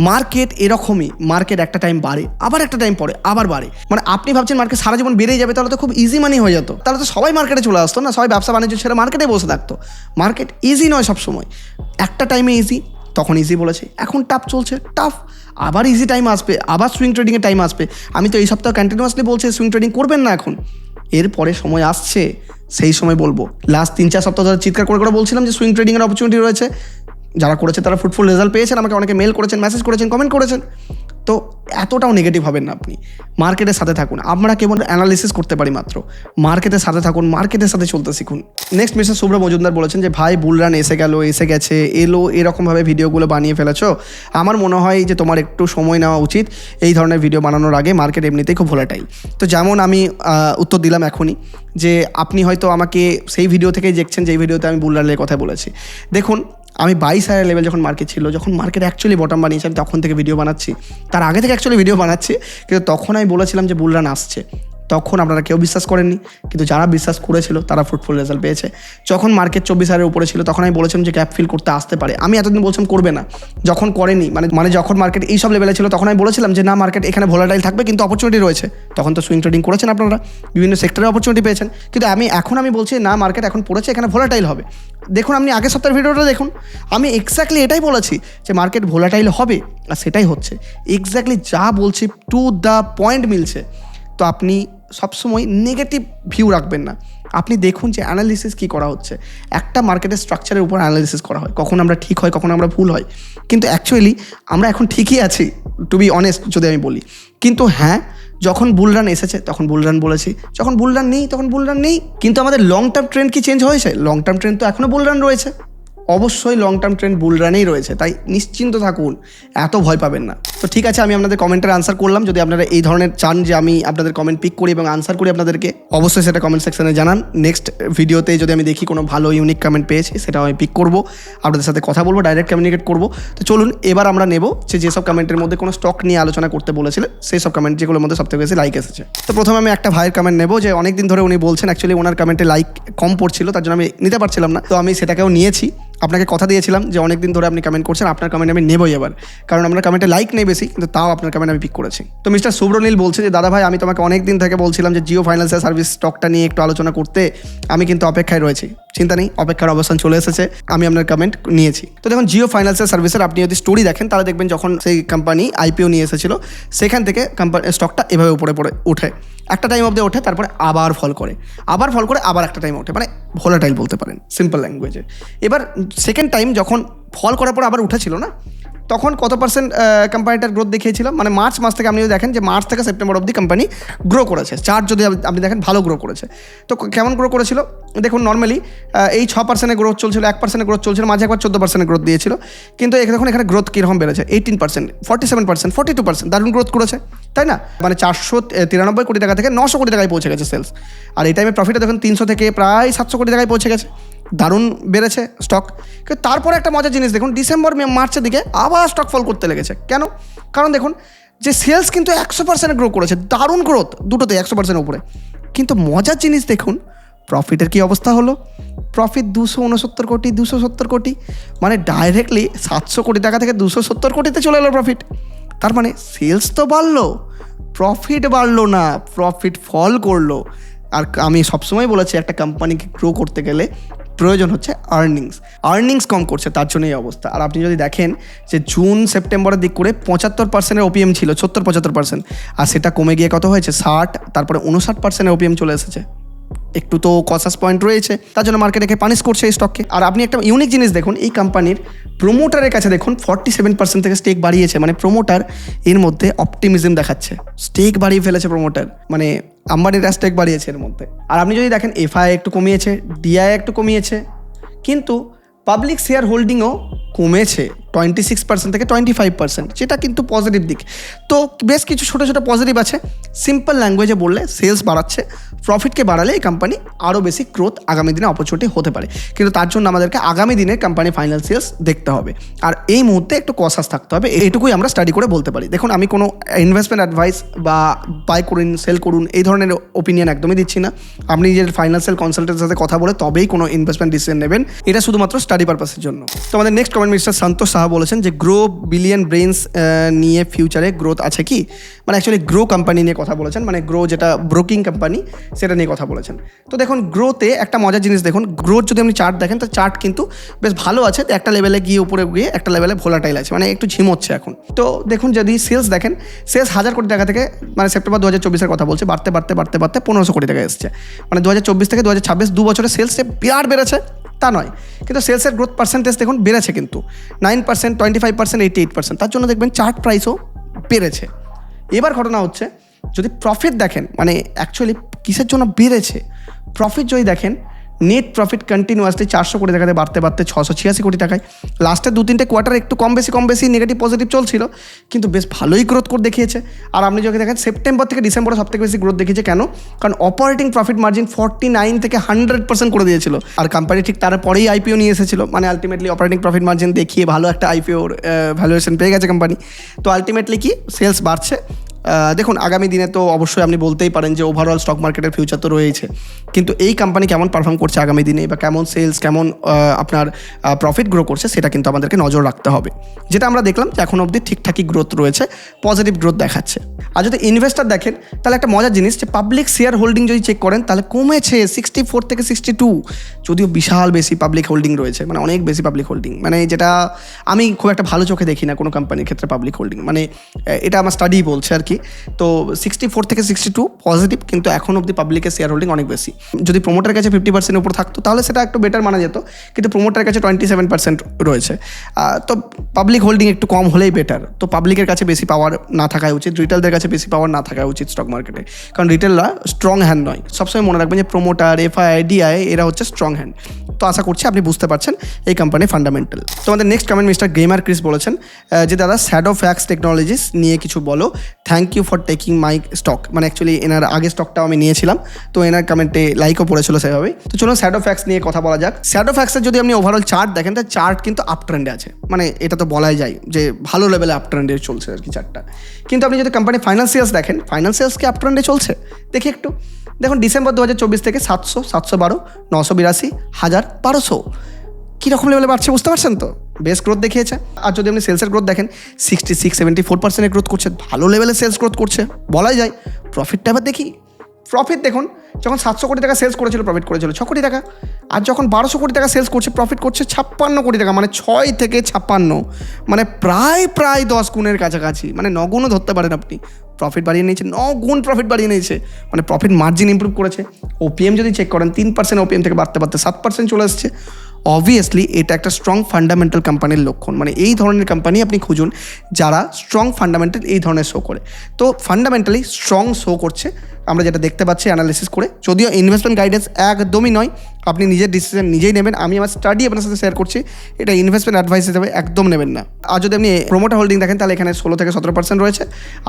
মার্কেট এরকমই, মার্কেট একটা টাইম বাড়ে, আবার একটা টাইম পরে আবার বাড়ে। মানে আপনি ভাবছেন মার্কেট সারা জীবন বেড়েই যাবে, তাহলে তো খুব ইজি মানি হয়ে যেত, তাহলে তো সবাই মার্কেটে চলে আসতো না, সবাই ব্যবসা বাণিজ্য ছেড়ে মার্কেটে বসে থাকতো। মার্কেট ইজি নয় সবসময়, একটা টাইমে ইজি, তখন ইজি বলেছি, এখন টাফ চলছে, টাফ, আবার ইজি টাইম আসবে, আবার সুইং ট্রেডিংয়ের টাইম আসবে। আমি তো এই সপ্তাহ কন্টিনিউয়াসলি বলছি সুইং ট্রেডিং করবেন না এখন, এরপরে সময় আসছে, সেই সময় বলবো। লাস্ট 3-4 সপ্তাহ ধরে চিৎকার করে বলছিলাম যে সুইং ট্রেডিংয়ের অপরচুনিটি রয়েছে, যারা করেছে তারা ফ্রুটফুল রেজাল্ট পেয়েছেন, আমাকে অনেকে মেল করেছেন, মেসেজ করেছেন, কমেন্ট করেছেন। তো এতটাও নেগেটিভ হবেন না, আপনি মার্কেটের সাথে থাকুন। আমরা কেবল অ্যানালিসিস করতে পারি মাত্র, মার্কেটের সাথে থাকুন, মার্কেটের সাথে চলতে শিখুন। নেক্সট মিস্টার শুভ্র মজুমদার বলেছেন যে ভাই বুল রান এসে গেছে এলো, এরকমভাবে ভিডিওগুলো বানিয়ে ফেলেছো। আমার মনে হয় যে তোমার একটু সময় নেওয়া উচিত এই ধরনের ভিডিও বানানোর আগে, মার্কেট এমনিতেই খুব ভোলাটাইল। তো যেমন আমি উত্তর দিলাম এখনই, যে আপনি হয়তো আমাকে সেই ভিডিও থেকেই দেখছেন যেই ভিডিওতে আমি বুল রানের কথা বলেছি। দেখুন, আমি 22,000 লেভেল যখন মার্কেট ছিল, যখন মার্কেট অ্যাকচুয়ালি বটম বানিয়েছে, আমি তখন থেকে ভিডিও বানাচ্ছি, তার আগে থেকে অ্যাকচুয়ালি ভিডিও বানাচ্ছি, কিন্তু তখন আমি বলেছিলাম যে বুল রান আসছে। তখন আপনারা কেউ বিশ্বাস করেননি, কিন্তু যারা বিশ্বাস করেছিল তারা ফ্রুটফুল রেজাল্ট পেয়েছে। যখন মার্কেট 24,000-এর উপরে ছিল তখন আমি বলেছিলাম যে গ্যাপ ফিল করতে আসতে পারে, আমি এতদিন বলছিলাম করবে না। যখন করেনি মানে যখন মার্কেট এই সব লেভেলে ছিল তখন আমি বলেছিলাম যে না, মার্কেট এখানে ভোলাটাইল থাকবে কিন্তু অপরচুনিটি রয়েছে। তখন তো সুইং ট্রেডিং করেছেন আপনারা, বিভিন্ন সেক্টরে অপরচুনিটি পেয়েছেন। কিন্তু এখন আমি বলছি না, মার্কেট এখন পড়েছে, এখানে ভোলাটাইল হবে। দেখুন, আপনি আগের সপ্তাহের ভিডিওটা দেখুন, আমি এক্স্যাক্টলি এটাই বলেছি যে মার্কেট ভোলাটাইল হবে, আর সেটাই হচ্ছে। এক্স্যাক্টলি যা বলছি টু দ্য পয়েন্ট মিলছে। তো আপনি সবসময় নেগেটিভ ভিউ রাখবেন না। আপনি দেখুন যে অ্যানালিসিস কী করা হচ্ছে। একটা মার্কেটের স্ট্রাকচারের উপর অ্যানালিসিস করা হয়, কখন আমরা ঠিক হয়, কখন আমরা ভুল হয়। কিন্তু অ্যাকচুয়ালি আমরা এখন ঠিকই আছি, টু বি অনেস্ট যদি আমি বলি। কিন্তু হ্যাঁ, যখন বুল রান এসেছে তখন বুল রান বলেছি, যখন বুল রান নেই তখন বুল রান নেই। কিন্তু আমাদের লং টার্ম ট্রেন্ড কি চেঞ্জ হয়েছে? লং টার্ম ট্রেন্ড তো এখনও বুল রান রয়েছে, অবশ্যই লং টার্ম ট্রেন্ড বুল রানেই রয়েছে। তাই নিশ্চিন্ত থাকুন, এত ভয় পাবেন না। তো ঠিক আছে, আমি আপনাদের কমেন্টের আনসার করলাম। যদি আপনারা এই ধরনের চান যে আমি আপনাদের কমেন্ট পিক করি এবং আনসার করি আপনাদেরকে, অবশ্যই সেটা কমেন্ট সেকশনে জানান। নেক্সট ভিডিওতে যদি আমি দেখি কোনো ভালো ইউনিক কমেন্ট পেয়েছি, সেটাও আমি পিক করবো, আপনাদের সাথে কথা বলবো, ডাইরেক্ট কমিউনিকেট করবো। তো চলুন এবার আমরা নেব যেসব কমেন্টের মধ্যে কোনো স্টক নিয়ে আলোচনা করতে বলেছিলেন, সেই সব কমেন্ট যেগুলোর মধ্যে সবথেকে বেশি লাইক এসেছে। তো প্রথমে আমি একটা ভাইয়ের কমেন্ট নেব, যে অনেকদিন ধরে উনি বলছেন, অ্যাকচুয়ালি ওনার কমেন্টে লাইক কম পড়ছিল, তার জন্য আমি নিতে পারছিলাম না। তো আমি সেটাকেও নিয়েছি। আপনাকে কথা দিয়েছিলাম যে অনেকদিন ধরে আপনি কমেন্ট করছেন, আপনার কমেন্ট আমি নেবই এবার, কারণ আপনার কমেন্টে লাইক নেই বেশি, কিন্তু তাও আপনার কমেন্ট আমি পিক করেছি। তো মিস্টার সুব্রনীল বলছে যে দাদা ভাই, আমি তোমাকে অনেক দিন থেকে বলছিলাম যে জিও ফাইন্যান্সিয়াল সার্ভিস স্টকটা নিয়ে একটু আলোচনা করতে, আমি কিন্তু অপেক্ষায় রয়েছি। চিন্তা নেই, অপেক্ষার অবস্থান চলে এসেছে, আমি আপনার কমেন্ট নিয়েছি। তো দেখুন, জিও ফাইন্যান্সিয়াল সার্ভিসের আপনি যদি স্টোরি দেখেন তাহলে দেখবেন যখন সেই কোম্পানি আইপিও নিয়ে এসেছিল, সেখান থেকে কোম্পানি স্টকটা এভাবে উপরে ওঠে, একটা টাইম অবধি ওঠে, তারপরে আবার ফল করে, আবার একটা টাইম ওঠে, মানে ভোলাটাইল বলতে পারেন সিম্পল ল্যাঙ্গুয়েজে। এবার সেকেন্ড টাইম যখন ফল করার পর আবার উঠেছিল না, তখন কত পার্সেন্ট কোম্পানিটার গ্রোথ দেখিয়েছিলাম? মানে মার্চ মাস থেকে আপনি যদি দেখেন যে মার্চ থেকে সেপ্টেম্বর অবধি কোম্পানি গ্রো করেছে, চার্ট যদি আপনি দেখেন ভালো গ্রো করেছে। তো কেমন গ্রো করেছিল দেখুন, নর্মালি এই 6% গ্রোথ চলছিল, 1% গ্রোথ চলছিল, মাঝে একবার 14% গ্রোথ দিয়েছিল। কিন্তু দেখুন এখানে গ্রোথ কীরকম বেড়েছে, 18%, 47%, 42%, দারুণ গ্রোথ করেছে, তাই না? মানে 493 কোটি টাকা থেকে 900 কোটি টাকায় পৌঁছে গেছে সেলস। আর এই টাইমে প্রফিটে দেখুন 300 থেকে প্রায় 700 কোটি টাকায় পৌঁছে গেছে, দারুণ বেড়েছে স্টক। কিন্তু তারপরে একটা মজার জিনিস দেখুন, ডিসেম্বর মার্চের দিকে আবার স্টক ফল করতে লেগেছে। কেন? কারণ দেখুন যে সেলস কিন্তু 100% গ্রো করেছে, দারুণ গ্রোথ দুটোতে 100% উপরে। কিন্তু মজার জিনিস দেখুন, প্রফিটের কী অবস্থা হলো? প্রফিট 269 কোটি, 270 কোটি, মানে ডাইরেক্টলি 700 কোটি টাকা থেকে 270 কোটিতে চলে এলো প্রফিট। তার মানে সেলস তো বাড়লো, প্রফিট বাড়লো না, প্রফিট ফল করলো। আর আমি সবসময় বলেছি একটা কোম্পানিকে গ্রো করতে গেলে প্রয়োজন হচ্ছে আর্নিংস কম করছে, তার জন্য এই অবস্থা। আর আপনি যদি দেখেন যে জুন সেপ্টেম্বরের দিক করে 75% ওপিএম ছিল, 70-75%, আর সেটা কমে গিয়ে কত হয়েছে 60, তারপরে 59% ওপিএম চলে এসেছে। একটু তো কসাস পয়েন্ট রয়েছে, তার জন্য মার্কেট একে পানিশ করছে এই স্টককে। আর আপনি একটা ইউনিক জিনিস দেখুন, এই কোম্পানির প্রোমোটারের কাছে দেখুন 47% থেকে স্টেক বাড়িয়েছে, মানে প্রোমোটার এর মধ্যে অপটিমিজম দেখাচ্ছে, স্টেক বাড়িয়ে ফেলেছে প্রোমোটার, মানে আম্বানিরা স্টেক বাড়িয়েছে এর মধ্যে। আর আপনি যদি দেখেন এফআই একটু কমিয়েছে, ডিআই একটু কমিয়েছে, কিন্তু পাবলিক শেয়ার হোল্ডিংও কমেছে 26% থেকে 25%, যেটা কিন্তু পজিটিভ দিক। তো বেশ কিছু ছোটো ছোটো পজিটিভ আছে। সিম্পল ল্যাঙ্গুয়েজে বললে সেলস বাড়াচ্ছে, প্রফিটকে বাড়ালে এই কোম্পানি আরও বেশি গ্রোথ আগামী দিনে অপরচুনিটি হতে পারে। কিন্তু তার জন্য আমাদেরকে আগামী দিনে কোম্পানি ফাইন্যান্সিয়ালস দেখতে হবে, আর এই মুহূর্তে একটু কসাস থাকতে হবে, এইটুকুই আমরা স্টাডি করে বলতে পারি। দেখুন, আমি কোনো ইনভেস্টমেন্ট অ্যাডভাইস বা বাই করুন সেল করুন এই ধরনের ওপিনিয়ন একদমই দিচ্ছি না। আপনি নিজের ফাইন্যান্সিয়াল কনসালটেন্টের সাথে কথা বলে তবেই কোনো ইনভেস্টমেন্ট ডিসিশন নেবেন, এটা শুধুমাত্র স্টাডি পারপাসের জন্য। তো আমাদের নেক্সট কমেন্ট মিস্টার সন্তোষ সাহা বলেছেন যে গ্রো বিলিয়ন ব্রেইনস নিয়ে ফিউচারে গ্রোথ আছে কি? মানে অ্যাকচুয়ালি গ্রো কোম্পানি নিয়ে কথা বলেছেন, মানে গ্রো যেটা ব্রোকিং কোম্পানি সেটা নিয়ে কথা বলেছেন। তো দেখুন, গ্রোতে একটা মজার জিনিস দেখুন, গ্রোথ যদি আপনি চার্ট দেখেন তো চার্ট কিন্তু বেশ ভালো আছে, একটা লেভেলে গিয়ে উপরে গিয়ে একটা লেভেলে ভোলাটাইল আছে, মানে একটু ঝিমোচ্ছে এখন। তো দেখুন, যদি সেলস দেখেন, সেলস 1000 কোটি টাকা থেকে, মানে সেপ্টেম্বর 2024-এর কথা বলছে, বাড়তে 1500 কোটি টাকা এসছে। মানে 2024 থেকে 2026 2 বছরে সেলসে বিরাট বেড়েছে তা নয়, কিন্তু সেলসের গ্রোথ পার্সেন্টেজ দেখুন বেড়েছে কিন্তু 9%, 25%, 88%, তার জন্য দেখবেন চার্ট প্রাইসও বেড়েছে। এবার ঘটনা হচ্ছে যদি প্রফিট দেখেন, মানে অ্যাকচুয়ালি কিসের জন্য বেড়েছে, প্রফিট যদি দেখেন, নেট প্রফিট কন্টিনিউয়াসলি 400 কোটি টাকাতে বাড়তে 686 কোটি টাকায়। লাস্টের 2-3টে কোয়ার্টার একটু কম বেশি নেগেটিভ পজিটিভ চলছিল, কিন্তু বেশ ভালোই গ্রোথ করে দেখিয়েছে। আর আপনি যদি দেখেন সেপ্টেম্বর থেকে ডিসেম্বরে সবথেকে বেশি গ্রোথ দেখিয়েছে। কেন? কারণ অপারেটিং প্রফিট মার্জিন 49 থেকে 100% করে দিয়েছিল। আর কোম্পানি ঠিক তারপরেই আইপিও নিয়ে এসেছিল, মানে আলটিমেটলি অপারেটিং প্রফিট মার্জিন দেখিয়ে ভালো একটা আইপিওর ভ্যালুয়েশন পেয়ে গেছে কোম্পানি। তো আলটিমেটলি কি সেলস বাড়ছে, দেখুন আগামী দিনে তো অবশ্যই আপনি বলতেই পারেন যে ওভারঅল স্টক মার্কেটের ফিউচার তো রয়েছে, কিন্তু এই কোম্পানি কেমন পারফর্ম করছে আগামী দিনে বা কেমন সেলস কেমন আপনার প্রফিট গ্রো করছে সেটা কিন্তু আমাদেরকে নজর রাখতে হবে। যেটা আমরা দেখলাম যে এখন অবধি ঠিকঠাকই গ্রোথ রয়েছে, পজিটিভ গ্রোথ দেখাচ্ছে। আর যদি ইনভেস্টার দেখেন তাহলে একটা মজার জিনিস যে পাবলিক শেয়ার হোল্ডিং যদি চেক করেন তাহলে কমেছে 64 থেকে 62, যদিও বিশাল বেশি পাবলিক হোল্ডিং রয়েছে, মানে অনেক বেশি পাবলিক হোল্ডিং, মানে যেটা আমি খুব একটা ভালো চোখে দেখি না কোনো কোম্পানির ক্ষেত্রে পাবলিক হোল্ডিং, মানে এটা আমার স্টাডি বলছে আর কি। তো 64 থেকে 62 পজিটিভ, কিন্তু এখন অবধি পাবলিকের শেয়ার হোল্ডিং অনেক বেশি। যদি প্রোমোটার কাছে 50% উপর থাকতো তাহলে সেটা একটু বেটার মানা যেত, কিন্তু প্রোমোটার কাছে 27% রয়েছে। তো পাবলিক হোল্ডিং একটু কম হলেই বেটার। তো পাবলিকের কাছে বেশি পাওয়ার না থাকাই উচিত, রিটেলদের কাছে বেশি পাওয়ার না থাকা উচিত স্টক মার্কেটে, কারণ রিটেলরা স্ট্রং হ্যান্ড নয়। সবসময় মনে রাখবেন যে প্রোমোটার, এফআই, ডিআই এরা হচ্ছে স্ট্রং হ্যান্ড। তো আশা করছি আপনি বুঝতে পারছেন এই কোম্পানির ফান্ডামেন্টাল। তো আমাদের next comment mister gamer Chris বলেছেন যে দাদা শ্যাডো ফ্যাক্স টেকনোলজিস নিয়ে কিছু বলো, thank you for taking my stock. মানে অ্যাকচুয়ালি এনার আগে স্টকটাও আমি নিয়েছিলাম, তো এনার কমেন্টে লাইকও পড়েছিল সেভাবেই। তো চলুন শ্যাডো ফ্যাক্স নিয়ে কথা বলা যাক। শ্যাডো ফ্যাক্সের যদি আপনি ওভারঅল চার্ট দেখেন তাহলে চার্ট কিন্তু আপ ট্রেন্ডে আছে, মানে এটা তো বলাই যায় যে ভালো লেভেলে আপ ট্রেন্ডে চলছে আর কি চার্টটা। কিন্তু আপনি যদি কোম্পানি ফাইন্যান্সিয়ালস দেখেন, ফাইন্যান্সিয়ালস কি আপ ট্রেন্ডে চলছে? দেখি একটু দেখুন, ডিসেম্বর 2024 থেকে 700, 712, 982, 1000, 1200 কীরকম লেভেলে বাড়ছে বুঝতে পারছেন তো? বেশ গ্রোথ দেখিয়েছে। আর যদি আপনি সেলসের গ্রোথ দেখেন 66-74% গ্রোথ করছে, ভালো লেভেলে সেলস গ্রোথ করছে বলাই যায়। প্রফিটটা এবার দেখি, প্রফিট দেখুন, যখন 700 কোটি টাকা সেলস করেছিল প্রফিট করেছিল 6 কোটি টাকা, আর যখন 1200 কোটি টাকা সেলস করছে প্রফিট করছে 56 কোটি টাকা, মানে 6 থেকে 56, মানে প্রায় 10 গুণের কাছাকাছি, মানে 9 গুণও ধরতে পারেন আপনি। প্রফিট বাড়িয়ে নিয়েছে, 9 গুণ প্রফিট বাড়িয়ে নিয়েছে, মানে প্রফিট মার্জিন ইমপ্রুভ করেছে। ওপিএম যদি চেক করেন 3% ওপিএম থেকে বাড়তে 7% চলে আসছে। অবভিয়াসলি এটা একটা স্ট্রং ফান্ডামেন্টাল কোম্পানির লক্ষণ, মানে এই ধরনের কোম্পানি আপনি খুঁজুন যারা স্ট্রং ফান্ডামেন্টাল এই ধরনের শো করে। তো ফান্ডামেন্টালি স্ট্রং শো করছে আমরা যেটা দেখতে পাচ্ছি অ্যানালিসিস করে। যদিও ইনভেস্টমেন্ট গাইডেন্স একদমই নয়, আপনি নিজের ডিসিশন নিজেই নেবেন। আমি আমার স্টাডি আপনার সাথে শেয়ার করছি, এটা ইনভেস্টমেন্ট অ্যাডভাইস হিসেবে একদম নেবেন না। আর যদি আপনি প্রোমোটার হোল্ডিং দেখেন তাহলে এখানে 16 থেকে 17% রয়েছে।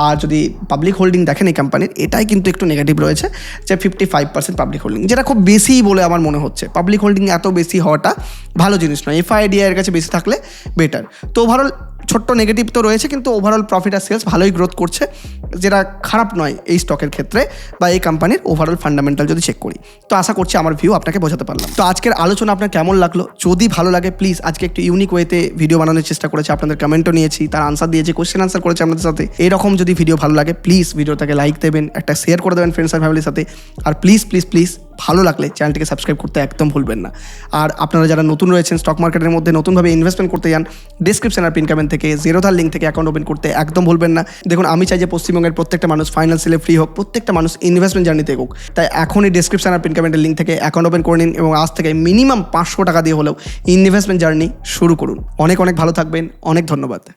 আর যদি পাবলিক হোল্ডিং দেখেন এই কোম্পানির, এটাই কিন্তু একটু নেগেটিভ রয়েছে যে 55% পাবলিক হোল্ডিং, যেটা খুব বেশি বলে আমার মনে হচ্ছে। পাবলিক হোল্ডিং এত বেশি হওয়াটা ভালো জিনিস নয়, এফআইডিআই এর কাছে বেশি থাকলে বেটার। তো ওভারঅল ছোট্ট নেগেটিভ তো রয়েছে, কিন্তু ওভারঅল প্রফিট আর সেলস ভালোই গ্রোথ করছে, যেটা খারাপ নয় এই স্টকের ক্ষেত্রে বা এই কোম্পানির ওভারঅল ফান্ডামেন্টাল যদি চেক করি। তো আশা করছি আমার ভিউ আপনাকে বোঝাতে পারলাম। তো আজকের আলোচনা আপনার কেমন লাগলো? যদি ভালো লাগে প্লিজ, আজকে একটু ইউনিক ওয়েতে ভিডিও বানানোর চেষ্টা করেছি, আপনাদের কমেন্টও নিয়েছি, তার আনসার দিয়েছি, কোয়েশ্চেন আনসার করেছি আপনাদের সাথে। এরকম যদি ভিডিও ভালো লাগে প্লিজ ভিডিওটাকে লাইক দেবেন, একটা শেয়ার করে দেবেন ফ্রেন্ডস আর ফ্যামিলির সাথে। আর প্লিজ প্লিজ প্লিজ ভালো লাগলে চ্যানেলটিকে সাবস্ক্রাইব করতে একদম ভুলবেন না। আর আপনারা যারা নতুন রয়েছেন স্টক মার্কেটের মধ্যে, নতুনভাবে ইনভেস্টমেন্ট করতে যান, ডিসক্রিপশন আর পিন কমেন্ট থেকে জিরোধার লিঙ্ক থেকে অ্যাকাউন্ট ওপেন করতে একদম ভুলবেন না। দেখুন আমি চাই যে পশ্চিমবঙ্গের প্রত্যেকটা মানুষ ফাইন্যান্সিয়ালি ফ্রি হোক, প্রত্যেকটা মানুষ ইনভেস্টমেন্ট জার্নিতে হোক। তাই এখনই ডিসক্রিপশন আর পিন কমেন্টের লিঙ্ক থেকে অ্যাকাউন্ট ওপেন করে নিন এবং আজ থেকে মিনিমাম 500 টাকা দিয়ে হলেও ইনভেস্টমেন্ট জার্নি শুরু করুন। অনেক ভালো থাকবেন, অনেক ধন্যবাদ।